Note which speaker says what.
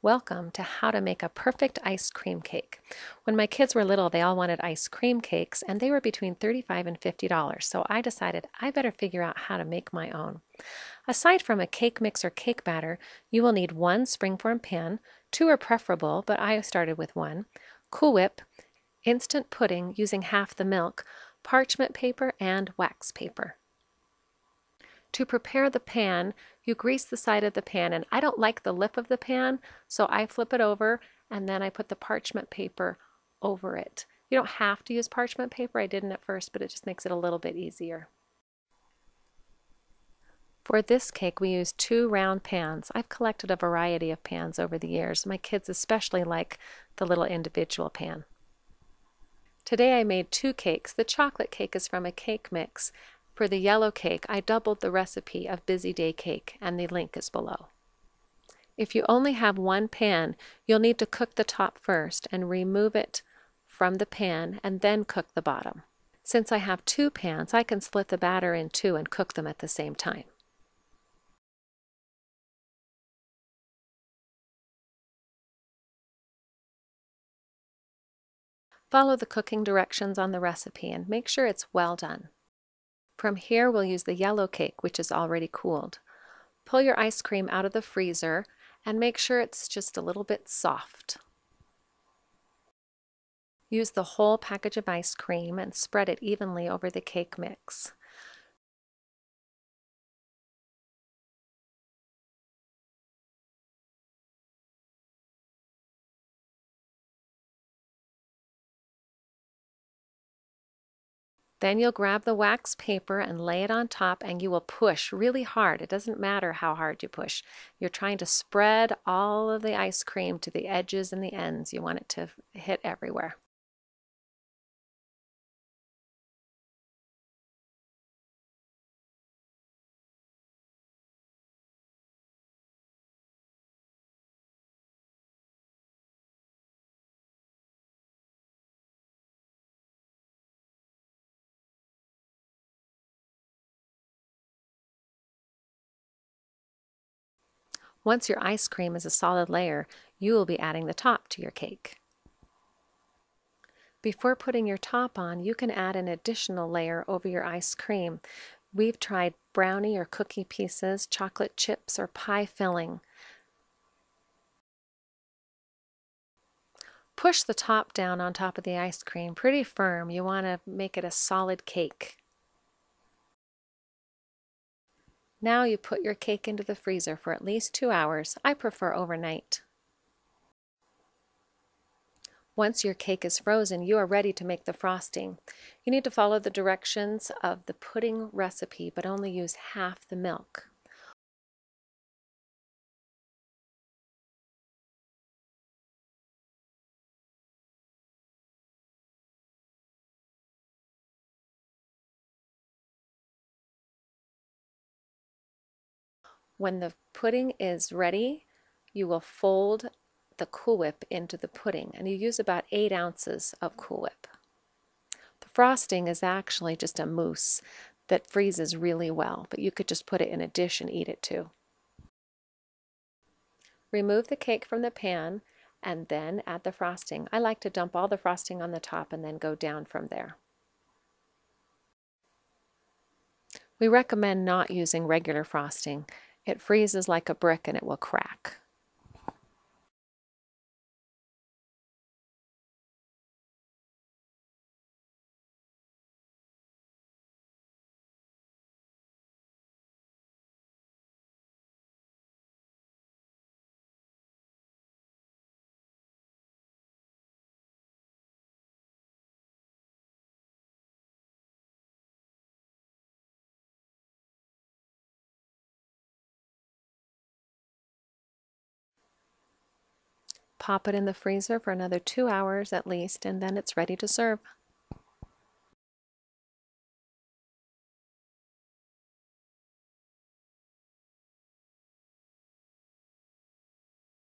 Speaker 1: Welcome to how to make a perfect ice cream cake. When my kids were little, they all wanted ice cream cakes, and they were between $35 and $50, so I decided I better figure out how to make my own. Aside from a cake mix or cake batter, you will need one springform pan, two are preferable, but I started with one, Cool Whip, instant pudding using half the milk, parchment paper, and wax paper. To prepare the pan, you grease the side of the pan, and I don't like the lip of the pan, so I flip it over and then I put the parchment paper over it. You don't have to use parchment paper. I didn't at first, but it just makes it a little bit easier. For this cake, we use two round pans. I've collected a variety of pans over the years. My kids especially like the little individual pan. Today I made two cakes. The chocolate cake is from a cake mix. For the yellow cake, I doubled the recipe of Busy Day Cake, and the link is below. If you only have one pan, you'll need to cook the top first and remove it from the pan and then cook the bottom. Since I have two pans, I can split the batter in two and cook them at the same time. Follow the cooking directions on the recipe and make sure it's well done. From here, we'll use the yellow cake, which is already cooled. Pull your ice cream out of the freezer and make sure it's just a little bit soft. Use the whole package of ice cream and spread it evenly over the cake mix. Then you'll grab the wax paper and lay it on top, and you will push really hard. It doesn't matter how hard you push. You're trying to spread all of the ice cream to the edges and the ends. You want it to hit everywhere. Once your ice cream is a solid layer, you will be adding the top to your cake. Before putting your top on, you can add an additional layer over your ice cream. We've tried brownie or cookie pieces, chocolate chips, or pie filling. Push the top down on top of the ice cream pretty firm. You want to make it a solid cake. Now you put your cake into the freezer for at least 2 hours. I prefer overnight. Once your cake is frozen, you are ready to make the frosting. You need to follow the directions of the pudding recipe, but only use half the milk. When the pudding is ready, you will fold the Cool Whip into the pudding, and you use about 8 ounces of Cool Whip. The frosting is actually just a mousse that freezes really well, but you could just put it in a dish and eat it too. Remove the cake from the pan and then add the frosting. I like to dump all the frosting on the top and then go down from there. We recommend not using regular frosting. It freezes like a brick and it will crack. Pop it in the freezer for another 2 hours at least, and then it's ready to serve.